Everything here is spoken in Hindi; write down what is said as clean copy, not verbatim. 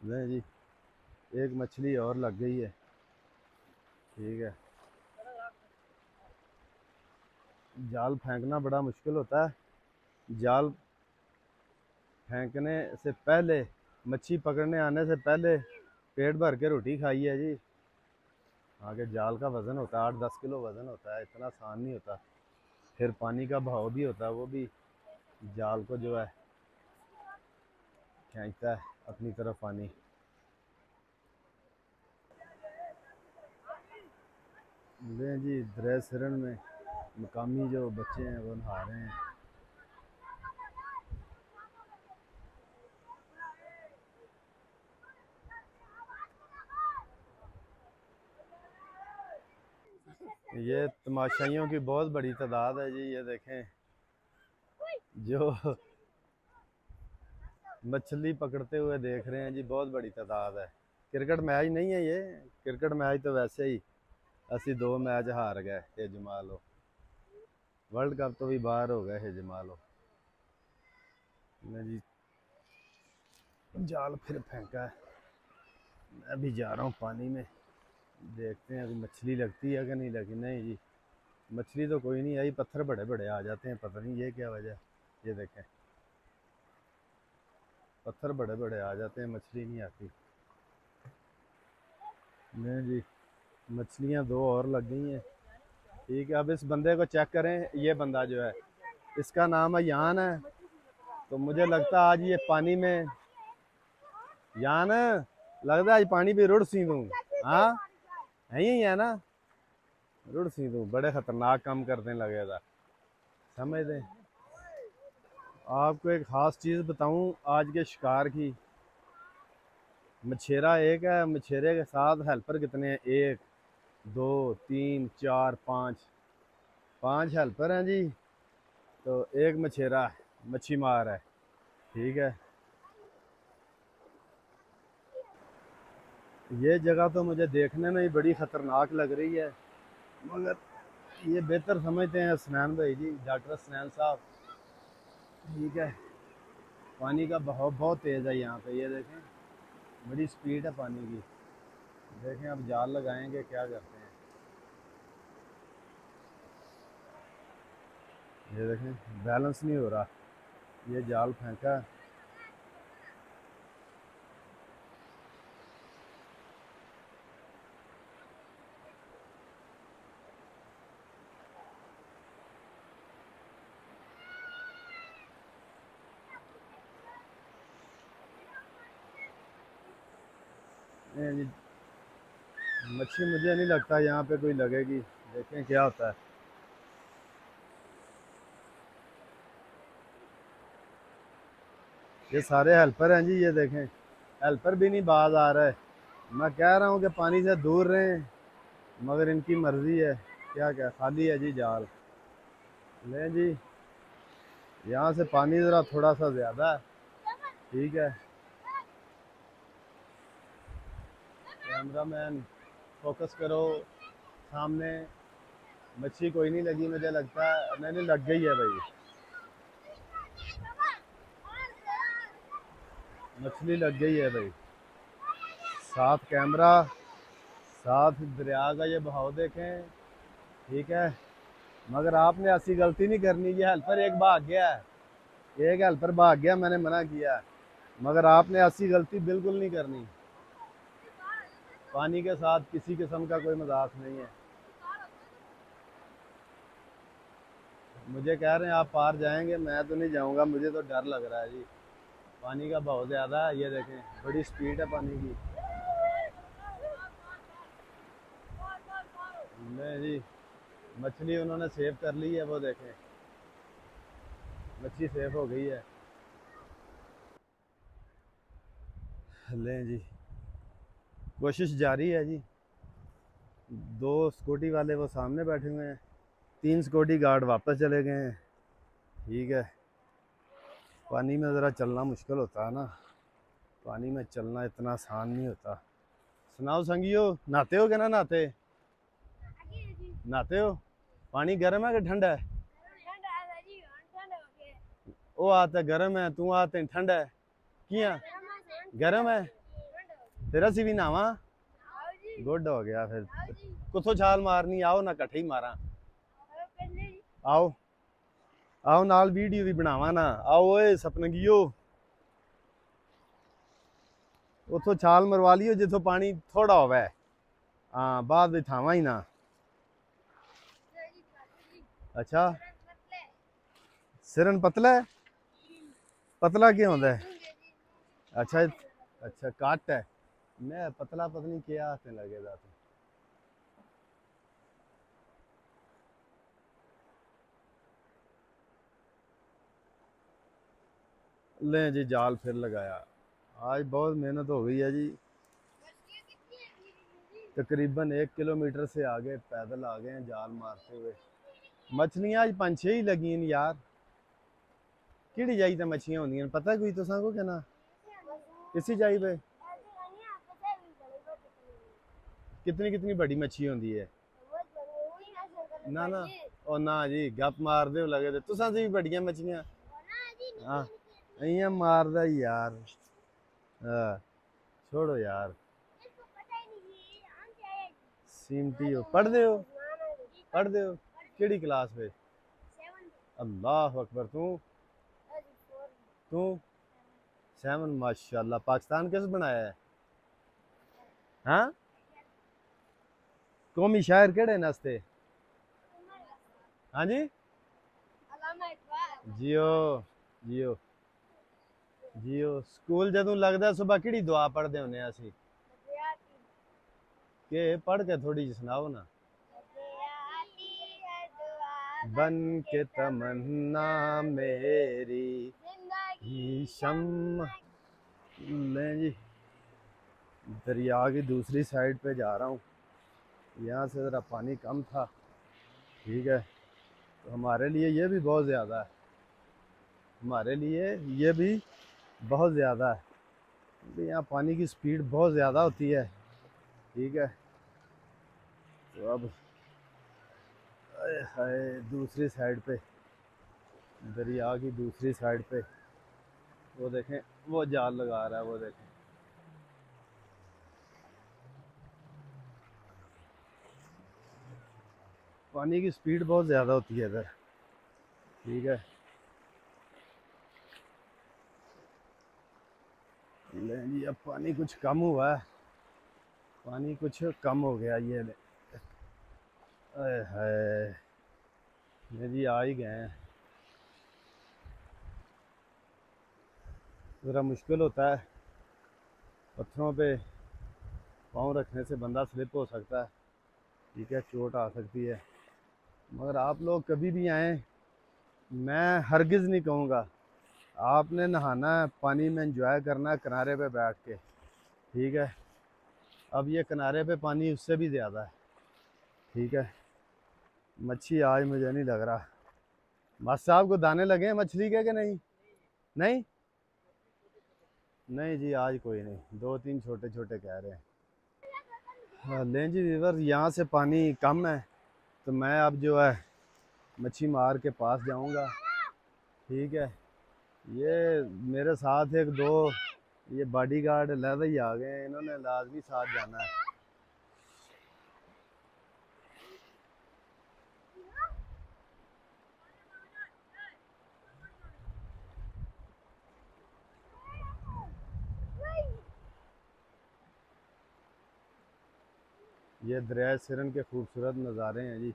नहीं जी, एक मछली और लग गई है। ठीक है। जाल फेंकना बड़ा मुश्किल होता है। जाल फेंकने से पहले, मच्छी पकड़ने आने से पहले पेट भर के रोटी खाई है जी। आगे जाल का वज़न होता है 8-10 किलो वज़न होता है, इतना आसान नहीं होता। फिर पानी का बहाव भी होता है, वो भी जाल को जो है खींचता है अपनी तरफ पानी। लें जी, दरिया सिरन में मकामी जो बच्चे हैं वो नहा रहे हैं। ये तमाशाइयों की बहुत बड़ी तादाद है जी। ये देखें, जो मछली पकड़ते हुए देख रहे हैं जी, बहुत बड़ी तादाद है। क्रिकेट मैच नहीं है ये। क्रिकेट मैच तो वैसे ही असी 2 मैच हार गए, ये जमा लो। वर्ल्ड कप तो भी बाहर हो गए, ये जमा लो। मैं जी जाल फिर फेंका है। मैं भी जा रहा हूँ पानी में, देखते हैं अभी मछली लगती है कि नहीं लगी। नहीं जी, मछली तो कोई नहीं आई, पत्थर बड़े बड़े आ जाते हैं, पता नहीं ये क्या वजह। ये देखें, पत्थर बड़े बड़े आ जाते हैं, मछली नहीं आती। नहीं जी, मछलियाँ 2 और लग गई हैं। ठीक है, अब इस बंदे को चेक करें। ये बंदा जो है, इसका नाम है यान है। तो मुझे लगता है आज ये पानी में, यान लगता है आज पानी भी रुड़ सी दूँ। हाँ, यही है ना, रुड़ सी दूँ। बड़े खतरनाक काम करने लगे था, समझ दें। आपको एक ख़ास चीज़ बताऊं आज के शिकार की। मछेरा एक है, मछेरे के साथ हेल्पर कितने हैं? 1 2 3 4 5, 5 हेल्पर हैं जी। तो एक मछेरा मच्छी मार है। ठीक है। ये जगह तो मुझे देखने में ही बड़ी ख़तरनाक लग रही है, मगर ये बेहतर समझते हैं हसनैन भाई जी, डॉक्टर हसनैन साहब। ठीक है। पानी का बहाव बहुत तेज़ है यहाँ पे, ये देखें, बड़ी स्पीड है पानी की। देखें अब जाल लगाएंगे, क्या करते हैं। ये देखें, बैलेंस नहीं हो रहा। ये जाल फेंका। ये मच्छी मुझे नहीं लगता यहाँ पे कोई लगेगी। देखें क्या होता है। ये सारे हेल्पर हैं जी, ये देखें, हेल्पर भी नहीं बाज आ रहा है। मैं कह रहा हूँ कि पानी से दूर रहें, मगर इनकी मर्जी है। क्या क्या खाली है जी जाल। लें जी, यहाँ से पानी ज़रा थोड़ा सा ज़्यादा है। ठीक है। कैमरामैन फोकस करो सामने। मच्छी कोई नहीं लगी, मुझे लगता है। नहीं, लग गई है भाई, मछली लग गई है भाई। साथ कैमरा, साथ दरिया का ये बहाव देखें। ठीक है। मगर आपने ऐसी गलती नहीं करनी। ये हेल्पर एक भाग गया है, एक हेल्पर भाग गया, मैंने मना किया। मगर आपने ऐसी गलती बिल्कुल नहीं करनी। पानी के साथ किसी किस्म का कोई मजाक नहीं है। मुझे कह रहे हैं आप पार जाएंगे, मैं तो नहीं जाऊंगा, मुझे तो डर लग रहा है जी। पानी का बहुत ज़्यादा है, ये देखें, बड़ी स्पीड है पानी की। नहीं जी, मछली उन्होंने सेव कर ली है, वो देखें, मच्छी सेव हो गई है। लें जी, कोशिश जारी है जी। 2 सिक्योरिटी वाले वो सामने बैठे हुए हैं, 3 सिक्योरिटी गार्ड वापस चले गए हैं। ठीक है। पानी में ज़रा चलना मुश्किल होता है ना, पानी में चलना इतना आसान नहीं होता। सुनाओ संगियो, नहाते हो कि ना नहाते? नहाते हो? पानी गर्म है कि ठंडा है? वो आते गर्म है, तू आते ठंडा है। किया गर्म है? फिर असी भी नावा गुड हो गया फिर कुथों छाल मारनी आओ ना कट्ठे ही मारा आओ आओ नाल वीडियो भी बनावा ना आओ ओए सपनगियो उथों छाल मरवा लियो जिथों पानी थोड़ा होवे हाँ बाद में थावा ही ना अच्छा सिरन पतला है पतला क्या होता है अच्छा अच्छा काट है मैं पतला पत्नी क्या आते लगेगा तो ले जी जाल फिर लगाया आज बहुत मेहनत हो गई है जी तकरीबन 1 किलोमीटर से आगे पैदल आ गए हैं जाल मारते हुए मछलियां आज 5-6 ही लगी हैं यार किहड़ी जाई ते मछलियां होंदियां पता कोई तुसां को क्या ना किसी जाई पे कितनी कितनी बड़ी मच्छी होंदी है ना ना ओ ना जी गप मार दे लगे ते तुसां से भी बड़ियां मछलियां हाँ इयां मारदा ही यार हाँ छोड़ो यार सीमती हो पढ़ दे हो केड़ी क्लास पे अल्लाह अकबर तू तू 7 माशाल्लाह पाकिस्तान किस बनाया है हाँ कौमी शायर केड़े नस्ते हाँ जी जियो जियो जियो स्कूल जदों लगदा सुबह केड़ी दुआ पढ़दे होने असी के पढ़ के थोड़ी जी सुनाओ ना बन के तमन्ना मेरी ही शम लें जी दरिया की दूसरी साइड पे जा रहा हूँ यहाँ से ज़रा पानी कम था ठीक है तो हमारे लिए ये भी बहुत ज़्यादा है हमारे लिए ये भी बहुत ज़्यादा है क्योंकि यहाँ पानी की स्पीड बहुत ज़्यादा होती है ठीक है तो अब हाय दूसरी साइड पे दरिया की दूसरी साइड पे वो देखें वो जाल लगा रहा है वो देखें पानी की स्पीड बहुत ज़्यादा होती है इधर ठीक है लें जी अब पानी कुछ कम हुआ है पानी कुछ कम हो गया ये ले है जी आ ही गए हैं ज़रा मुश्किल होता है पत्थरों पे पाँव रखने से बंदा स्लिप हो सकता है ठीक है चोट आ सकती है मगर आप लोग कभी भी आएँ मैं हरगिज़ नहीं कहूँगा आपने नहाना है पानी में एंजॉय करना है किनारे पे बैठ के ठीक है अब ये किनारे पे पानी उससे भी ज़्यादा है ठीक है मच्छी आज मुझे नहीं लग रहा मास्टर साहब को दाने लगे हैं मछली के कि नहीं नहीं नहीं जी आज कोई नहीं 2-3 छोटे छोटे कह रहे हैं हाँ लें जी वीवर यहाँ से पानी कम है तो मैं अब जो है मच्छी मार के पास जाऊँगा ठीक है ये मेरे साथ एक दो ये बॉडीगार्ड लहदा ही आ गए हैं इन्होंने लाजमी साथ जाना है ये दरिया सिरन के खूबसूरत नज़ारे हैं जी